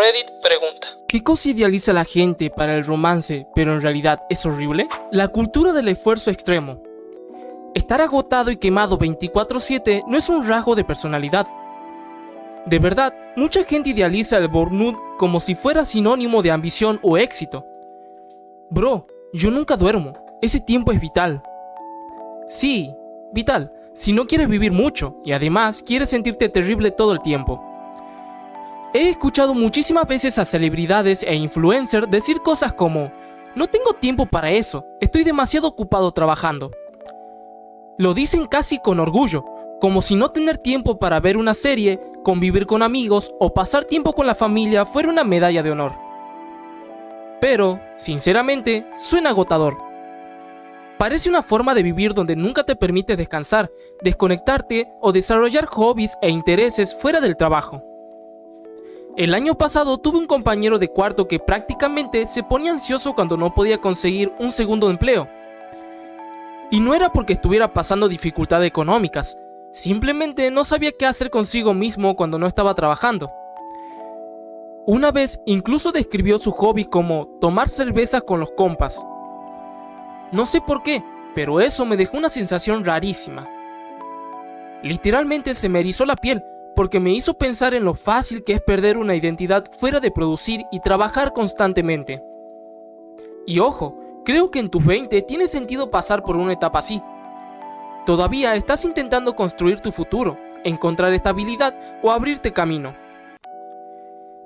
Reddit pregunta: ¿qué cosa idealiza la gente para el romance, pero en realidad es horrible? La cultura del esfuerzo extremo. Estar agotado y quemado 24/7 no es un rasgo de personalidad. De verdad, mucha gente idealiza el burnout como si fuera sinónimo de ambición o éxito. Bro, yo nunca duermo. Ese tiempo es vital. Sí, vital, si no quieres vivir mucho y además quieres sentirte terrible todo el tiempo. He escuchado muchísimas veces a celebridades e influencers decir cosas como: no tengo tiempo para eso, estoy demasiado ocupado trabajando. Lo dicen casi con orgullo, como si no tener tiempo para ver una serie, convivir con amigos o pasar tiempo con la familia fuera una medalla de honor. Pero, sinceramente, suena agotador. Parece una forma de vivir donde nunca te permites descansar, desconectarte o desarrollar hobbies e intereses fuera del trabajo. El año pasado tuve un compañero de cuarto que prácticamente se ponía ansioso cuando no podía conseguir un segundo empleo. Y no era porque estuviera pasando dificultades económicas, simplemente no sabía qué hacer consigo mismo cuando no estaba trabajando. Una vez incluso describió su hobby como tomar cerveza con los compas. No sé por qué, pero eso me dejó una sensación rarísima. Literalmente se me erizó la piel porque me hizo pensar en lo fácil que es perder una identidad fuera de producir y trabajar constantemente. Y ojo, creo que en tus 20 tiene sentido pasar por una etapa así. Todavía estás intentando construir tu futuro, encontrar estabilidad o abrirte camino.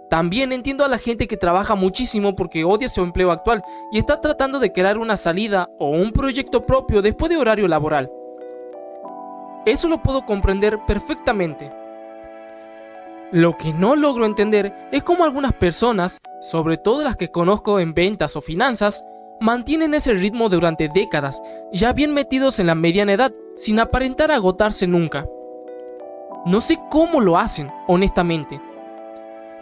También entiendo a la gente que trabaja muchísimo porque odia su empleo actual y está tratando de crear una salida o un proyecto propio después de horario laboral. Eso lo puedo comprender perfectamente. Lo que no logro entender es cómo algunas personas, sobre todo las que conozco en ventas o finanzas, mantienen ese ritmo durante décadas, ya bien metidos en la mediana edad, sin aparentar agotarse nunca. No sé cómo lo hacen, honestamente.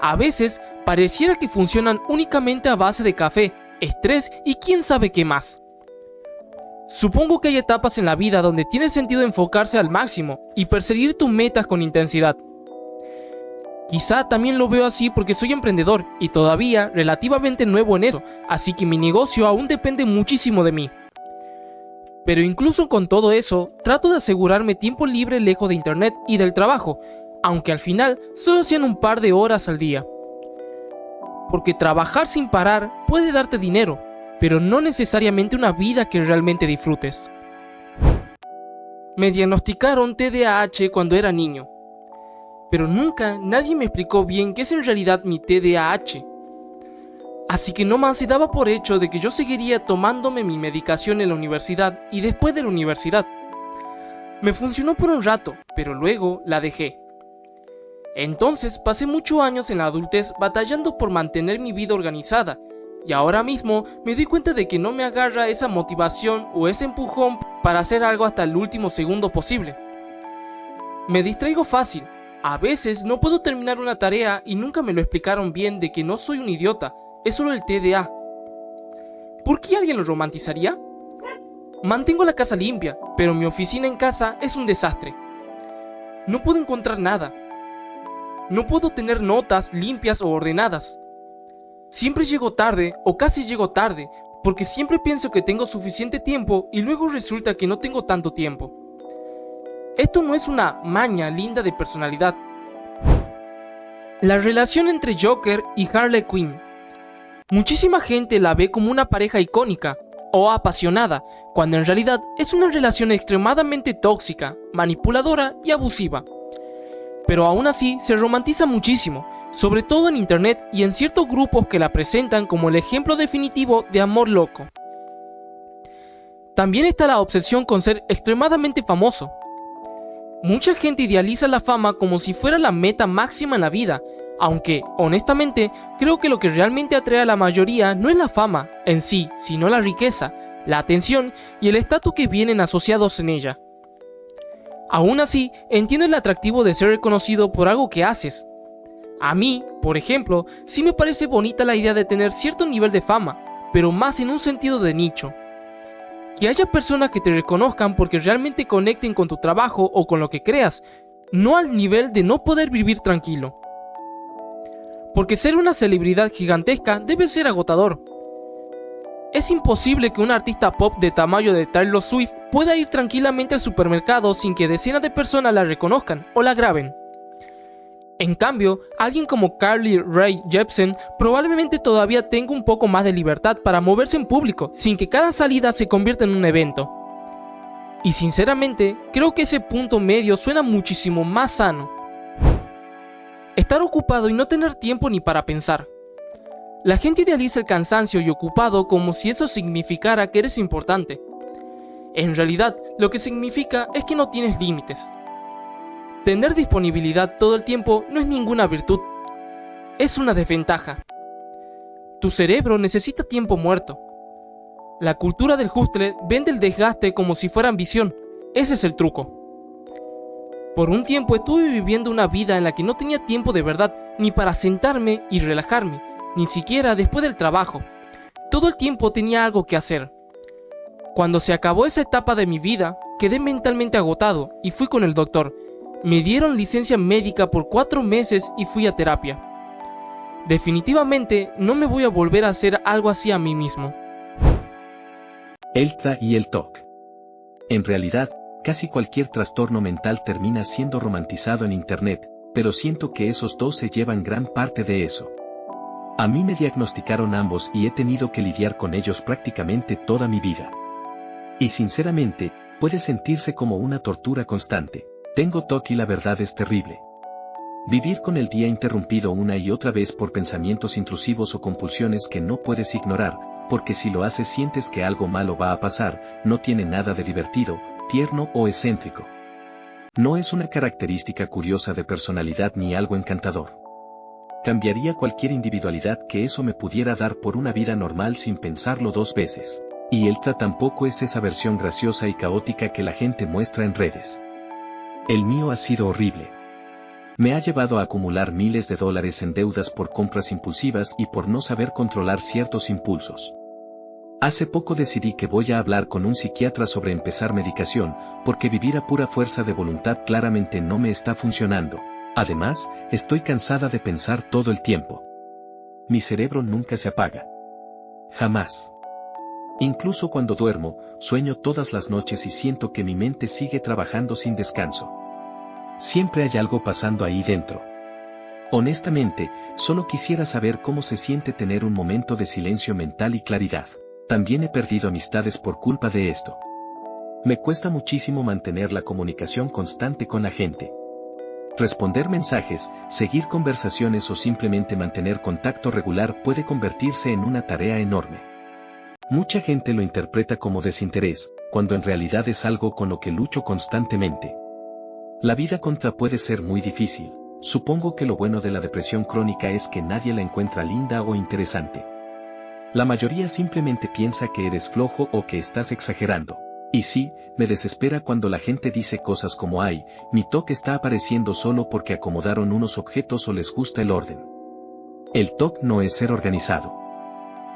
A veces pareciera que funcionan únicamente a base de café, estrés y quién sabe qué más. Supongo que hay etapas en la vida donde tiene sentido enfocarse al máximo y perseguir tus metas con intensidad. Quizá también lo veo así porque soy emprendedor y todavía relativamente nuevo en eso, así que mi negocio aún depende muchísimo de mí. Pero incluso con todo eso, trato de asegurarme tiempo libre lejos de internet y del trabajo, aunque al final solo sean un par de horas al día. Porque trabajar sin parar puede darte dinero, pero no necesariamente una vida que realmente disfrutes. Me diagnosticaron TDAH cuando era niño, pero nunca nadie me explicó bien qué es en realidad mi TDAH. Así que nomás se daba por hecho de que yo seguiría tomándome mi medicación en la universidad y después de la universidad. Me funcionó por un rato, pero luego la dejé. Entonces pasé muchos años en la adultez batallando por mantener mi vida organizada, y ahora mismo me di cuenta de que no me agarra esa motivación o ese empujón para hacer algo hasta el último segundo posible. Me distraigo fácil, a veces no puedo terminar una tarea y nunca me lo explicaron bien de que no soy un idiota, es solo el TDA. ¿Por qué alguien lo romantizaría? Mantengo la casa limpia, pero mi oficina en casa es un desastre. No puedo encontrar nada. No puedo tener notas limpias o ordenadas. Siempre llego tarde o casi llego tarde porque siempre pienso que tengo suficiente tiempo y luego resulta que no tengo tanto tiempo. Esto no es una maña linda de personalidad. La relación entre Joker y Harley Quinn. Muchísima gente la ve como una pareja icónica o apasionada, cuando en realidad es una relación extremadamente tóxica, manipuladora y abusiva. Pero aún así se romantiza muchísimo, sobre todo en internet y en ciertos grupos que la presentan como el ejemplo definitivo de amor loco. También está la obsesión con ser extremadamente famoso. Mucha gente idealiza la fama como si fuera la meta máxima en la vida, aunque, honestamente, creo que lo que realmente atrae a la mayoría no es la fama en sí, sino la riqueza, la atención y el estatus que vienen asociados en ella. Aún así, entiendo el atractivo de ser reconocido por algo que haces. A mí, por ejemplo, sí me parece bonita la idea de tener cierto nivel de fama, pero más en un sentido de nicho. Que haya personas que te reconozcan porque realmente conecten con tu trabajo o con lo que creas, no al nivel de no poder vivir tranquilo. porque ser una celebridad gigantesca debe ser agotador. Es imposible que un artista pop de tamaño de Taylor Swift pueda ir tranquilamente al supermercado sin que decenas de personas la reconozcan o la graben. En cambio, alguien como Carly Rae Jepsen probablemente todavía tenga un poco más de libertad para moverse en público sin que cada salida se convierta en un evento. Y sinceramente, creo que ese punto medio suena muchísimo más sano. Estar ocupado y no tener tiempo ni para pensar. La gente idealiza el cansancio y ocupado como si eso significara que eres importante. En realidad, lo que significa es que no tienes límites. Tener disponibilidad todo el tiempo no es ninguna virtud, es una desventaja. Tu cerebro necesita tiempo muerto. La cultura del hustle vende el desgaste como si fuera ambición, ese es el truco. Por un tiempo estuve viviendo una vida en la que no tenía tiempo de verdad ni para sentarme y relajarme, ni siquiera después del trabajo. Todo el tiempo tenía algo que hacer. Cuando se acabó esa etapa de mi vida, quedé mentalmente agotado y fui con el doctor. Me dieron licencia médica por 4 meses y fui a terapia. Definitivamente no me voy a volver a hacer algo así a mí mismo. El TDA y el TOC. En realidad, casi cualquier trastorno mental termina siendo romantizado en Internet, pero siento que esos dos se llevan gran parte de eso. A mí me diagnosticaron ambos y he tenido que lidiar con ellos prácticamente toda mi vida. Y sinceramente, puede sentirse como una tortura constante. Tengo TOC y la verdad es terrible. Vivir con el día interrumpido una y otra vez por pensamientos intrusivos o compulsiones que no puedes ignorar, porque si lo haces sientes que algo malo va a pasar, no tiene nada de divertido, tierno o excéntrico. No es una característica curiosa de personalidad ni algo encantador. Cambiaría cualquier individualidad que eso me pudiera dar por una vida normal sin pensarlo 2 veces. Y el TDA tampoco es esa versión graciosa y caótica que la gente muestra en redes. El mío ha sido horrible. Me ha llevado a acumular miles de dólares en deudas por compras impulsivas y por no saber controlar ciertos impulsos. Hace poco decidí que voy a hablar con un psiquiatra sobre empezar medicación, porque vivir a pura fuerza de voluntad claramente no me está funcionando. Además, estoy cansada de pensar todo el tiempo. Mi cerebro nunca se apaga. Jamás. Incluso cuando duermo, sueño todas las noches y siento que mi mente sigue trabajando sin descanso. Siempre hay algo pasando ahí dentro. Honestamente, solo quisiera saber cómo se siente tener un momento de silencio mental y claridad. También he perdido amistades por culpa de esto. Me cuesta muchísimo mantener la comunicación constante con la gente. Responder mensajes, seguir conversaciones o simplemente mantener contacto regular puede convertirse en una tarea enorme. Mucha gente lo interpreta como desinterés, cuando en realidad es algo con lo que lucho constantemente. La vida contra puede ser muy difícil. Supongo que lo bueno de la depresión crónica es que nadie la encuentra linda o interesante. La mayoría simplemente piensa que eres flojo o que estás exagerando. Y sí, me desespera cuando la gente dice cosas como "ay, mi TOC está apareciendo solo porque acomodaron unos objetos o les gusta el orden". El TOC no es ser organizado.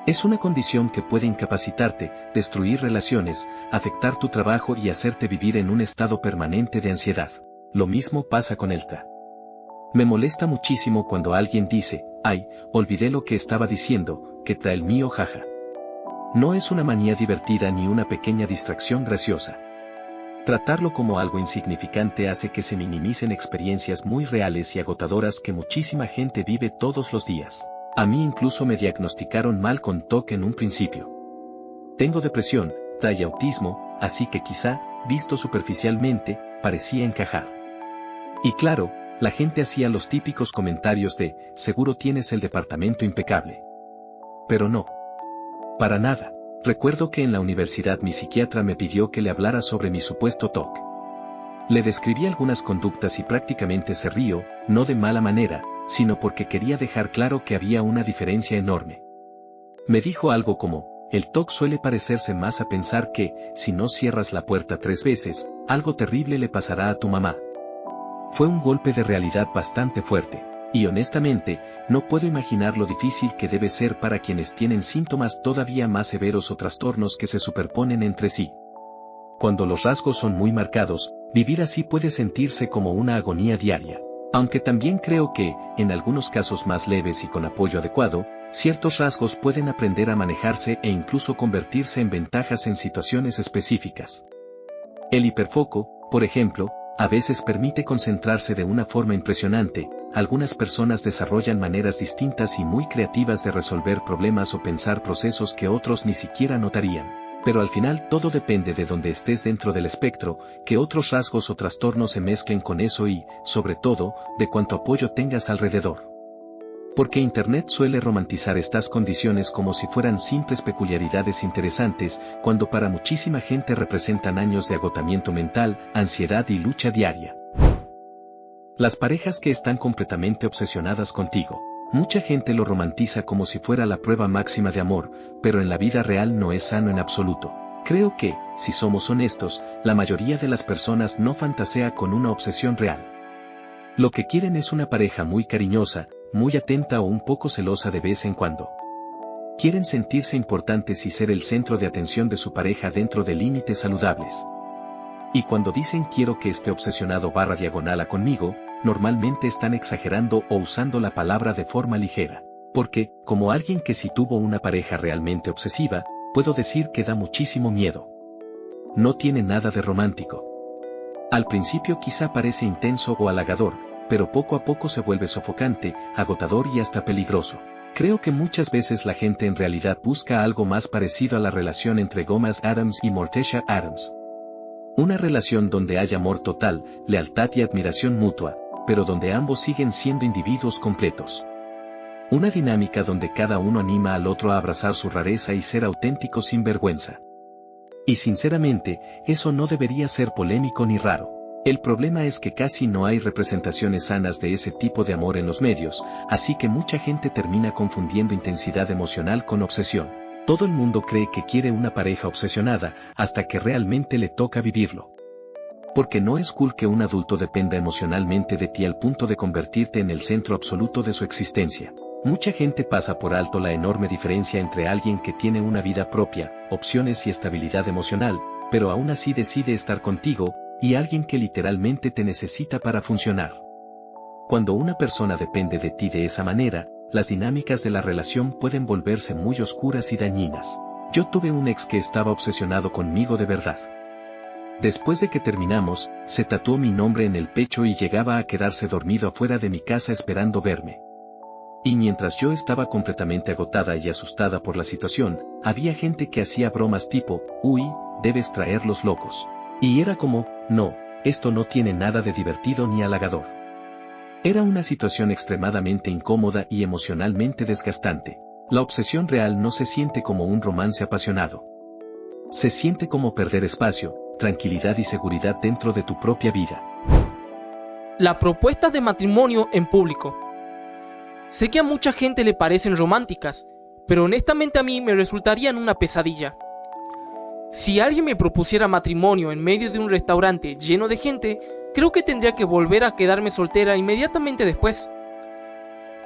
Es una condición que puede incapacitarte, destruir relaciones, afectar tu trabajo y hacerte vivir en un estado permanente de ansiedad. Lo mismo pasa con el TDA. Me molesta muchísimo cuando alguien dice, "ay, olvidé lo que estaba diciendo, ¿qué tal el mío, jaja?". No es una manía divertida ni una pequeña distracción graciosa. Tratarlo como algo insignificante hace que se minimicen experiencias muy reales y agotadoras que muchísima gente vive todos los días. A mí incluso me diagnosticaron mal con TOC en un principio. Tengo depresión, TDA y autismo, así que quizá, visto superficialmente, parecía encajar. Y claro, la gente hacía los típicos comentarios de, "seguro tienes el departamento impecable". Pero no. Para nada. Recuerdo que en la universidad mi psiquiatra me pidió que le hablara sobre mi supuesto TOC. Le describí algunas conductas y prácticamente se rió, no de mala manera, sino porque quería dejar claro que había una diferencia enorme. Me dijo algo como, "el TOC suele parecerse más a pensar que, si no cierras la puerta 3 veces, algo terrible le pasará a tu mamá". Fue un golpe de realidad bastante fuerte, y honestamente, no puedo imaginar lo difícil que debe ser para quienes tienen síntomas todavía más severos o trastornos que se superponen entre sí. Cuando los rasgos son muy marcados, vivir así puede sentirse como una agonía diaria. Aunque también creo que, en algunos casos más leves y con apoyo adecuado, ciertos rasgos pueden aprender a manejarse e incluso convertirse en ventajas en situaciones específicas. El hiperfoco, por ejemplo, a veces permite concentrarse de una forma impresionante. Algunas personas desarrollan maneras distintas y muy creativas de resolver problemas o pensar procesos que otros ni siquiera notarían. Pero al final todo depende de dónde estés dentro del espectro, que otros rasgos o trastornos se mezclen con eso y, sobre todo, de cuánto apoyo tengas alrededor. Porque Internet suele romantizar estas condiciones como si fueran simples peculiaridades interesantes, cuando para muchísima gente representan años de agotamiento mental, ansiedad y lucha diaria. Las parejas que están completamente obsesionadas contigo. Mucha gente lo romantiza como si fuera la prueba máxima de amor, pero en la vida real no es sano en absoluto. Creo que, si somos honestos, la mayoría de las personas no fantasea con una obsesión real. Lo que quieren es una pareja muy cariñosa, muy atenta o un poco celosa de vez en cuando. Quieren sentirse importantes y ser el centro de atención de su pareja dentro de límites saludables. Y cuando dicen quiero que esté obsesionado /diagonal conmigo, normalmente están exagerando o usando la palabra de forma ligera. Porque, como alguien que sí tuvo una pareja realmente obsesiva, puedo decir que da muchísimo miedo. No tiene nada de romántico. Al principio quizá parece intenso o halagador, pero poco a poco se vuelve sofocante, agotador y hasta peligroso. Creo que muchas veces la gente en realidad busca algo más parecido a la relación entre Thomas Adams y Morticia Adams. Una relación donde hay amor total, lealtad y admiración mutua, pero donde ambos siguen siendo individuos completos. Una dinámica donde cada uno anima al otro a abrazar su rareza y ser auténtico sin vergüenza. Y sinceramente, eso no debería ser polémico ni raro. El problema es que casi no hay representaciones sanas de ese tipo de amor en los medios, así que mucha gente termina confundiendo intensidad emocional con obsesión. Todo el mundo cree que quiere una pareja obsesionada, hasta que realmente le toca vivirlo. Porque no es cool que un adulto dependa emocionalmente de ti al punto de convertirte en el centro absoluto de su existencia. Mucha gente pasa por alto la enorme diferencia entre alguien que tiene una vida propia, opciones y estabilidad emocional, pero aún así decide estar contigo, y alguien que literalmente te necesita para funcionar. Cuando una persona depende de ti de esa manera, las dinámicas de la relación pueden volverse muy oscuras y dañinas. Yo tuve un ex que estaba obsesionado conmigo de verdad. Después de que terminamos, se tatuó mi nombre en el pecho y llegaba a quedarse dormido afuera de mi casa esperando verme. Y mientras yo estaba completamente agotada y asustada por la situación, había gente que hacía bromas tipo, uy, debes traerlos locos. Y era como, no, esto no tiene nada de divertido ni halagador. Era una situación extremadamente incómoda y emocionalmente desgastante. La obsesión real no se siente como un romance apasionado. Se siente como perder espacio, tranquilidad y seguridad dentro de tu propia vida. La propuesta de matrimonio en público. Sé que a mucha gente le parecen románticas, pero honestamente a mí me resultarían una pesadilla. Si alguien me propusiera matrimonio en medio de un restaurante lleno de gente, creo que tendría que volver a quedarme soltera inmediatamente después.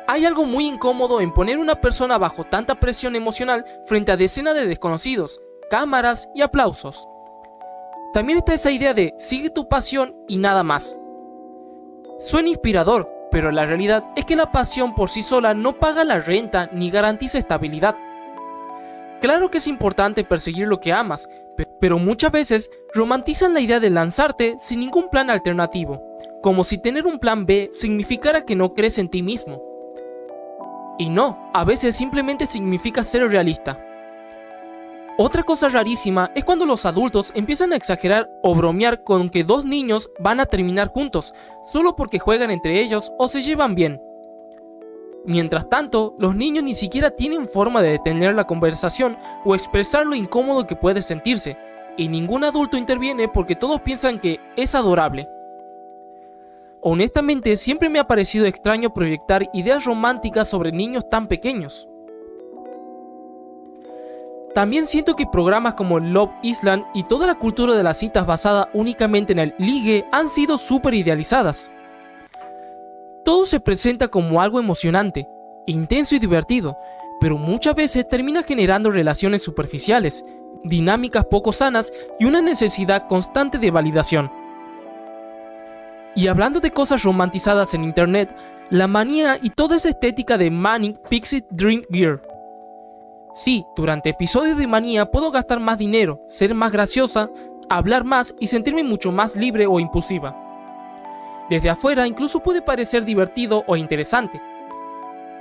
Hay algo muy incómodo en poner a una persona bajo tanta presión emocional frente a decenas de desconocidos, cámaras y aplausos. También está esa idea de sigue tu pasión y nada más. Suena inspirador, pero la realidad es que la pasión por sí sola no paga la renta ni garantiza estabilidad. Claro que es importante perseguir lo que amas, pero muchas veces romantizan la idea de lanzarte sin ningún plan alternativo, como si tener un plan B significara que no crees en ti mismo. Y no, a veces simplemente significa ser realista. Otra cosa rarísima es cuando los adultos empiezan a exagerar o bromear con que dos niños van a terminar juntos, solo porque juegan entre ellos o se llevan bien. Mientras tanto, los niños ni siquiera tienen forma de detener la conversación o expresar lo incómodo que puede sentirse, y ningún adulto interviene porque todos piensan que es adorable. Honestamente, siempre me ha parecido extraño proyectar ideas románticas sobre niños tan pequeños. También siento que programas como Love Island y toda la cultura de las citas basada únicamente en el ligue han sido súper idealizadas. Todo se presenta como algo emocionante, intenso y divertido, pero muchas veces termina generando relaciones superficiales, dinámicas poco sanas y una necesidad constante de validación. Y hablando de cosas romantizadas en internet, la manía y toda esa estética de Manic Pixie Dream Girl. Sí, durante episodios de manía puedo gastar más dinero, ser más graciosa, hablar más y sentirme mucho más libre o impulsiva. Desde afuera incluso puede parecer divertido o interesante.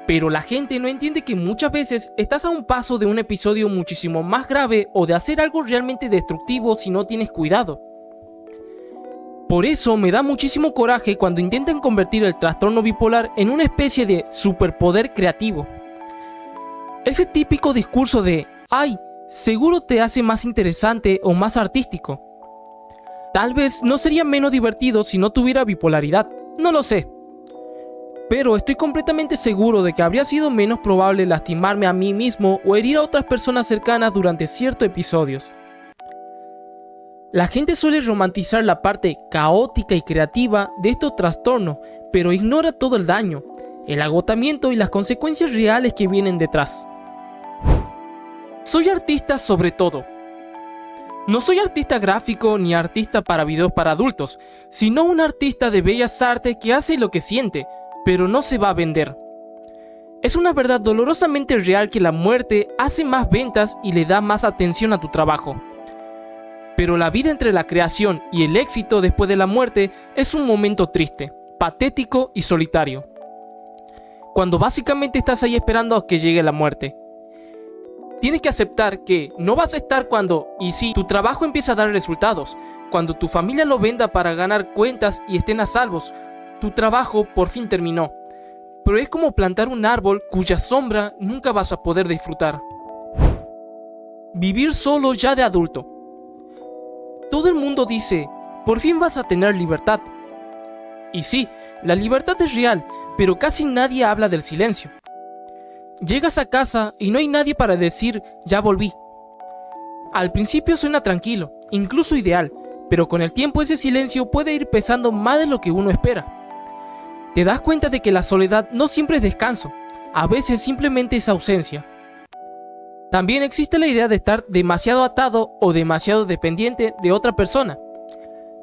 Pero la gente no entiende que muchas veces estás a un paso de un episodio muchísimo más grave o de hacer algo realmente destructivo si no tienes cuidado. Por eso me da muchísimo coraje cuando intentan convertir el trastorno bipolar en una especie de superpoder creativo. Ese típico discurso de, ay, seguro te hace más interesante o más artístico. Tal vez no sería menos divertido si no tuviera bipolaridad, no lo sé. Pero estoy completamente seguro de que habría sido menos probable lastimarme a mí mismo o herir a otras personas cercanas durante ciertos episodios. La gente suele romantizar la parte caótica y creativa de estos trastornos, pero ignora todo el daño, el agotamiento y las consecuencias reales que vienen detrás. Soy artista sobre todo. No soy artista gráfico ni artista para videos para adultos, sino un artista de bellas artes que hace lo que siente, pero no se va a vender. Es una verdad dolorosamente real que la muerte hace más ventas y le da más atención a tu trabajo. Pero la vida entre la creación y el éxito después de la muerte es un momento triste, patético y solitario. Cuando básicamente estás ahí esperando a que llegue la muerte. Tienes que aceptar que no vas a estar cuando, y si, tu trabajo empieza a dar resultados, cuando tu familia lo venda para ganar cuentas y estén a salvos, tu trabajo por fin terminó. Pero es como plantar un árbol cuya sombra nunca vas a poder disfrutar. Vivir solo ya de adulto. Todo el mundo dice, por fin vas a tener libertad. Y sí, la libertad es real, pero casi nadie habla del silencio. Llegas a casa y no hay nadie para decir, ya volví. Al principio suena tranquilo, incluso ideal, pero con el tiempo ese silencio puede ir pesando más de lo que uno espera. Te das cuenta de que la soledad no siempre es descanso, a veces simplemente es ausencia. También existe la idea de estar demasiado atado o demasiado dependiente de otra persona.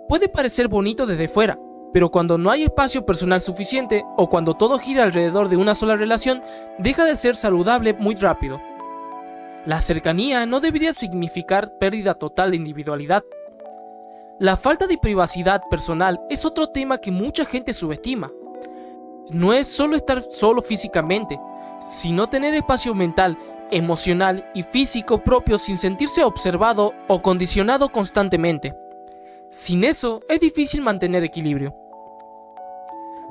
Puede parecer bonito desde fuera, pero cuando no hay espacio personal suficiente o cuando todo gira alrededor de una sola relación, deja de ser saludable muy rápido. La cercanía no debería significar pérdida total de individualidad. La falta de privacidad personal es otro tema que mucha gente subestima. No es solo estar solo físicamente, sino tener espacio mental, emocional y físico propio sin sentirse observado o condicionado constantemente. Sin eso, es difícil mantener equilibrio.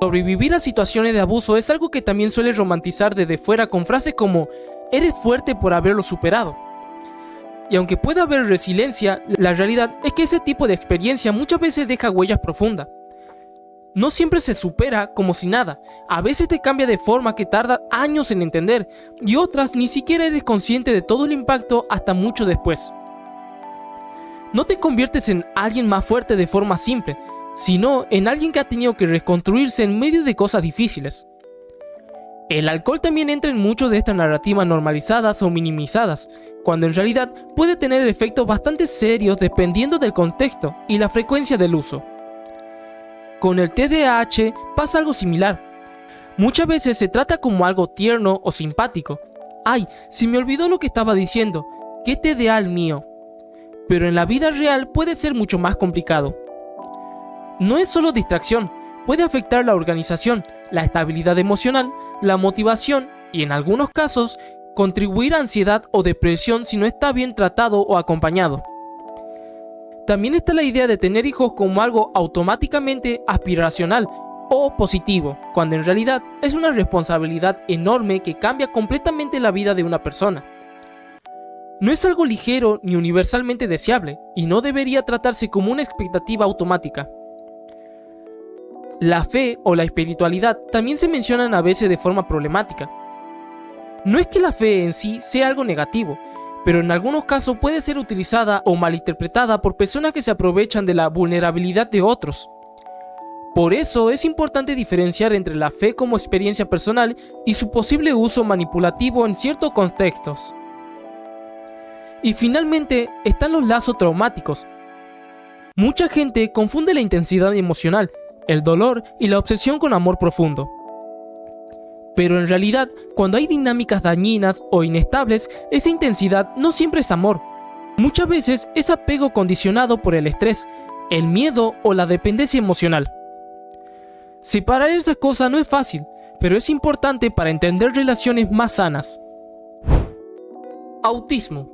Sobrevivir a situaciones de abuso es algo que también suele romantizar desde fuera con frases como «eres fuerte por haberlo superado». Y aunque puede haber resiliencia, la realidad es que ese tipo de experiencia muchas veces deja huellas profundas. No siempre se supera como si nada, a veces te cambia de forma que tarda años en entender, y otras ni siquiera eres consciente de todo el impacto hasta mucho después. No te conviertes en alguien más fuerte de forma simple, sino en alguien que ha tenido que reconstruirse en medio de cosas difíciles. El alcohol también entra en muchas de estas narrativas normalizadas o minimizadas, cuando en realidad puede tener efectos bastante serios dependiendo del contexto y la frecuencia del uso. Con el TDAH pasa algo similar. Muchas veces se trata como algo tierno o simpático. ¡Ay, se me olvidó lo que estaba diciendo! ¡Qué TDA el mío! Pero en la vida real puede ser mucho más complicado. No es solo distracción, puede afectar la organización, la estabilidad emocional, la motivación y en algunos casos contribuir a ansiedad o depresión si no está bien tratado o acompañado. También está la idea de tener hijos como algo automáticamente aspiracional o positivo, cuando en realidad es una responsabilidad enorme que cambia completamente la vida de una persona. No es algo ligero ni universalmente deseable, y no debería tratarse como una expectativa automática. La fe o la espiritualidad también se mencionan a veces de forma problemática. No es que la fe en sí sea algo negativo, pero en algunos casos puede ser utilizada o malinterpretada por personas que se aprovechan de la vulnerabilidad de otros. Por eso es importante diferenciar entre la fe como experiencia personal y su posible uso manipulativo en ciertos contextos. Y finalmente están los lazos traumáticos. Mucha gente confunde la intensidad emocional, el dolor y la obsesión con amor profundo. Pero en realidad, cuando hay dinámicas dañinas o inestables, esa intensidad no siempre es amor. Muchas veces es apego condicionado por el estrés, el miedo o la dependencia emocional. Separar esas cosas no es fácil, pero es importante para entender relaciones más sanas. Autismo.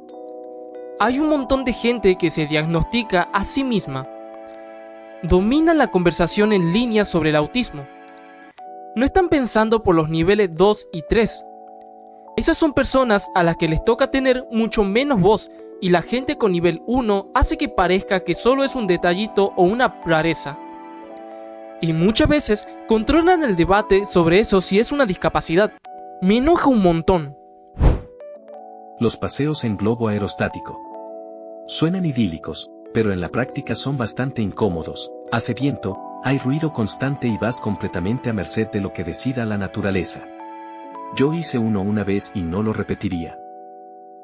Hay un montón de gente que se diagnostica a sí misma. Domina la conversación en línea sobre el autismo. No están pensando por los niveles 2 y 3. Esas son personas a las que les toca tener mucho menos voz y la gente con nivel 1 hace que parezca que solo es un detallito o una rareza. Y muchas veces controlan el debate sobre eso si es una discapacidad. Me enoja un montón. Los paseos en globo aerostático. Suenan idílicos, pero en la práctica son bastante incómodos. Hace viento, hay ruido constante y vas completamente a merced de lo que decida la naturaleza. Yo hice uno una vez y no lo repetiría.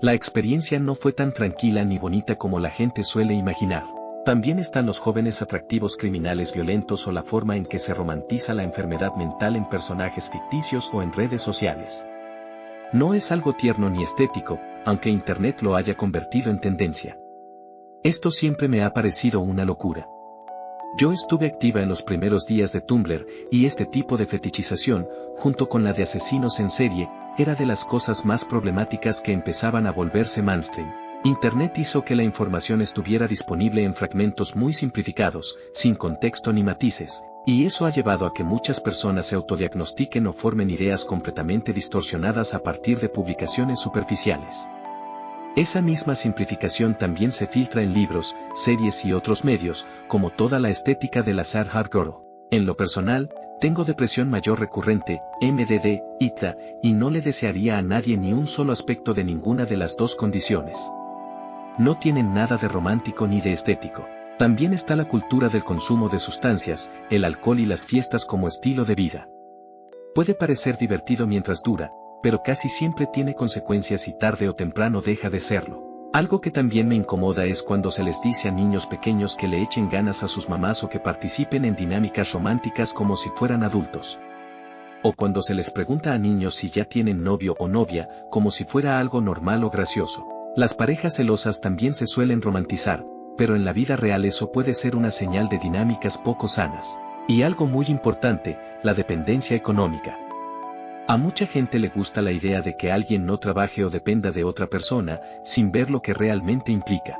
La experiencia no fue tan tranquila ni bonita como la gente suele imaginar. También están los jóvenes atractivos criminales violentos o la forma en que se romantiza la enfermedad mental en personajes ficticios o en redes sociales. No es algo tierno ni estético, aunque Internet lo haya convertido en tendencia. Esto siempre me ha parecido una locura. Yo estuve activa en los primeros días de Tumblr, y este tipo de fetichización, junto con la de asesinos en serie, era de las cosas más problemáticas que empezaban a volverse mainstream. Internet hizo que la información estuviera disponible en fragmentos muy simplificados, sin contexto ni matices, y eso ha llevado a que muchas personas se autodiagnostiquen o formen ideas completamente distorsionadas a partir de publicaciones superficiales. Esa misma simplificación también se filtra en libros, series y otros medios, como toda la estética del azar hardcore. En lo personal, tengo depresión mayor recurrente, MDD, ITA, y no le desearía a nadie ni un solo aspecto de ninguna de las dos condiciones. No tienen nada de romántico ni de estético. También está la cultura del consumo de sustancias, el alcohol y las fiestas como estilo de vida. Puede parecer divertido mientras dura, pero casi siempre tiene consecuencias y tarde o temprano deja de serlo. Algo que también me incomoda es cuando se les dice a niños pequeños que le echen ganas a sus mamás o que participen en dinámicas románticas como si fueran adultos. O cuando se les pregunta a niños si ya tienen novio o novia, como si fuera algo normal o gracioso. Las parejas celosas también se suelen romantizar, pero en la vida real eso puede ser una señal de dinámicas poco sanas. Y algo muy importante, la dependencia económica. A mucha gente le gusta la idea de que alguien no trabaje o dependa de otra persona, sin ver lo que realmente implica.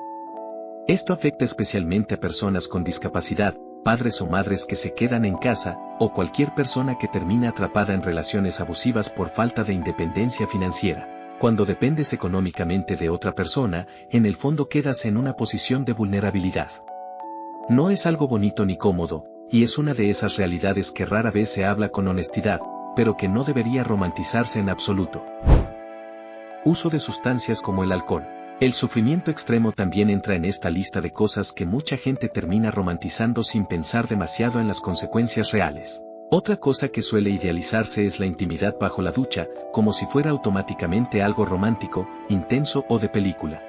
Esto afecta especialmente a personas con discapacidad, padres o madres que se quedan en casa, o cualquier persona que termina atrapada en relaciones abusivas por falta de independencia financiera. Cuando dependes económicamente de otra persona, en el fondo quedas en una posición de vulnerabilidad. No es algo bonito ni cómodo, y es una de esas realidades que rara vez se habla con honestidad, pero que no debería romantizarse en absoluto. Uso de sustancias como el alcohol. El sufrimiento extremo también entra en esta lista de cosas que mucha gente termina romantizando sin pensar demasiado en las consecuencias reales. Otra cosa que suele idealizarse es la intimidad bajo la ducha, como si fuera automáticamente algo romántico, intenso o de película.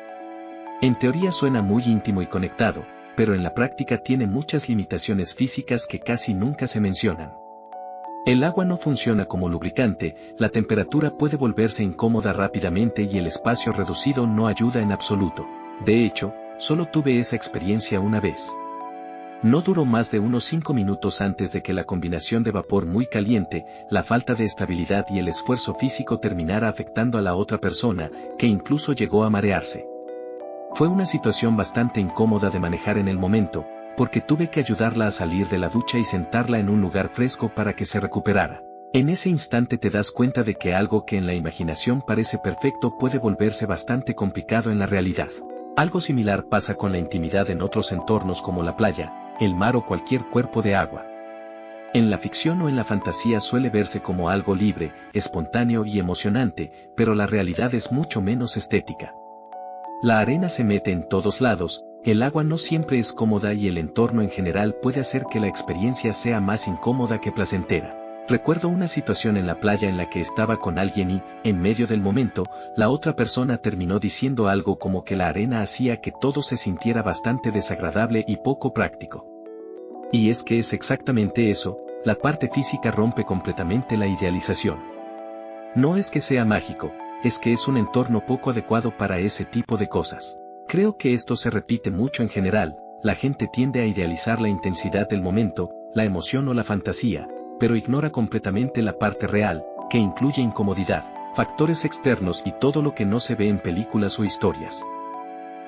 En teoría suena muy íntimo y conectado, pero en la práctica tiene muchas limitaciones físicas que casi nunca se mencionan. El agua no funciona como lubricante, la temperatura puede volverse incómoda rápidamente y el espacio reducido no ayuda en absoluto. De hecho, solo tuve esa experiencia una vez. No duró más de unos 5 minutos antes de que la combinación de vapor muy caliente, la falta de estabilidad y el esfuerzo físico terminara afectando a la otra persona, que incluso llegó a marearse. Fue una situación bastante incómoda de manejar en el momento, porque tuve que ayudarla a salir de la ducha y sentarla en un lugar fresco para que se recuperara. En ese instante te das cuenta de que algo que en la imaginación parece perfecto puede volverse bastante complicado en la realidad. Algo similar pasa con la intimidad en otros entornos como la playa, el mar o cualquier cuerpo de agua. En la ficción o en la fantasía suele verse como algo libre, espontáneo y emocionante, pero la realidad es mucho menos estética. La arena se mete en todos lados, el agua no siempre es cómoda y el entorno en general puede hacer que la experiencia sea más incómoda que placentera. Recuerdo una situación en la playa en la que estaba con alguien y, en medio del momento, la otra persona terminó diciendo algo como que la arena hacía que todo se sintiera bastante desagradable y poco práctico. Y es que es exactamente eso, la parte física rompe completamente la idealización. No es que sea mágico, es que es un entorno poco adecuado para ese tipo de cosas. Creo que esto se repite mucho en general, la gente tiende a idealizar la intensidad del momento, la emoción o la fantasía, pero ignora completamente la parte real, que incluye incomodidad, factores externos y todo lo que no se ve en películas o historias.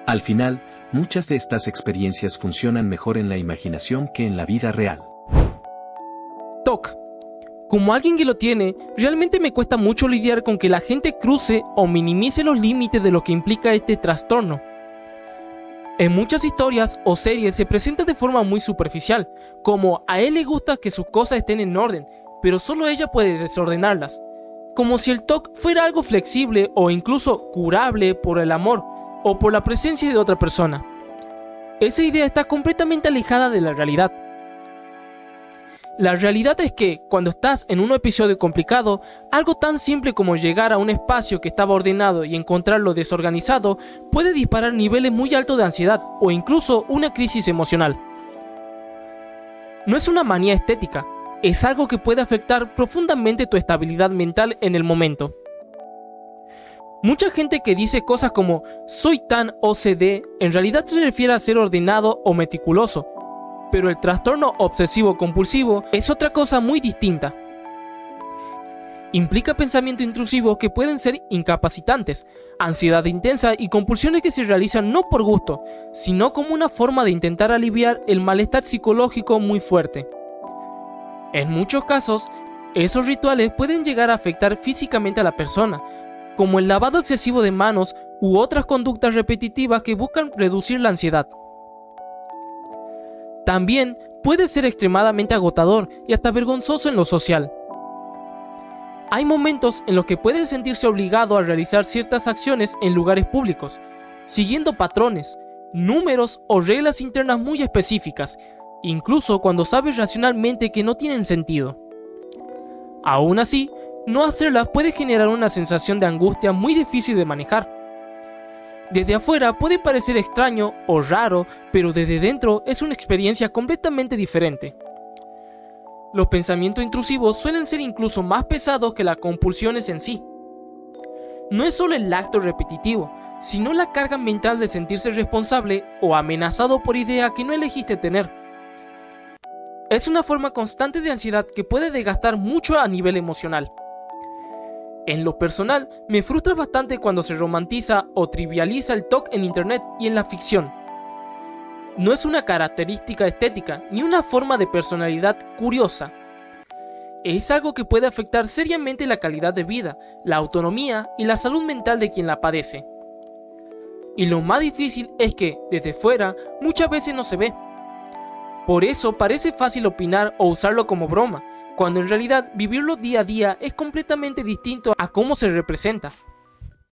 Al final, muchas de estas experiencias funcionan mejor en la imaginación que en la vida real. TOC. Como alguien que lo tiene, realmente me cuesta mucho lidiar con que la gente cruce o minimice los límites de lo que implica este trastorno. En muchas historias o series se presenta de forma muy superficial, como a él le gusta que sus cosas estén en orden, pero solo ella puede desordenarlas. Como si el TOC fuera algo flexible o incluso curable por el amor o por la presencia de otra persona. Esa idea está completamente alejada de la realidad. La realidad es que, cuando estás en un episodio complicado, algo tan simple como llegar a un espacio que estaba ordenado y encontrarlo desorganizado puede disparar niveles muy altos de ansiedad o incluso una crisis emocional. No es una manía estética, es algo que puede afectar profundamente tu estabilidad mental en el momento. Mucha gente que dice cosas como "soy tan OCD" en realidad se refiere a ser ordenado o meticuloso. Pero el trastorno obsesivo-compulsivo es otra cosa muy distinta. Implica pensamientos intrusivos que pueden ser incapacitantes, ansiedad intensa y compulsiones que se realizan no por gusto, sino como una forma de intentar aliviar el malestar psicológico muy fuerte. En muchos casos, esos rituales pueden llegar a afectar físicamente a la persona, como el lavado excesivo de manos u otras conductas repetitivas que buscan reducir la ansiedad. También puede ser extremadamente agotador y hasta vergonzoso en lo social. Hay momentos en los que puede sentirse obligado a realizar ciertas acciones en lugares públicos, siguiendo patrones, números o reglas internas muy específicas, incluso cuando sabes racionalmente que no tienen sentido. Aún así, no hacerlas puede generar una sensación de angustia muy difícil de manejar. Desde afuera puede parecer extraño o raro, pero desde dentro es una experiencia completamente diferente. Los pensamientos intrusivos suelen ser incluso más pesados que las compulsiones en sí. No es solo el acto repetitivo, sino la carga mental de sentirse responsable o amenazado por ideas que no elegiste tener. Es una forma constante de ansiedad que puede desgastar mucho a nivel emocional. En lo personal, me frustra bastante cuando se romantiza o trivializa el TOC en internet y en la ficción. No es una característica estética ni una forma de personalidad curiosa. Es algo que puede afectar seriamente la calidad de vida, la autonomía y la salud mental de quien la padece. Y lo más difícil es que, desde fuera, muchas veces no se ve. Por eso parece fácil opinar o usarlo como broma, cuando en realidad vivirlo día a día es completamente distinto a cómo se representa.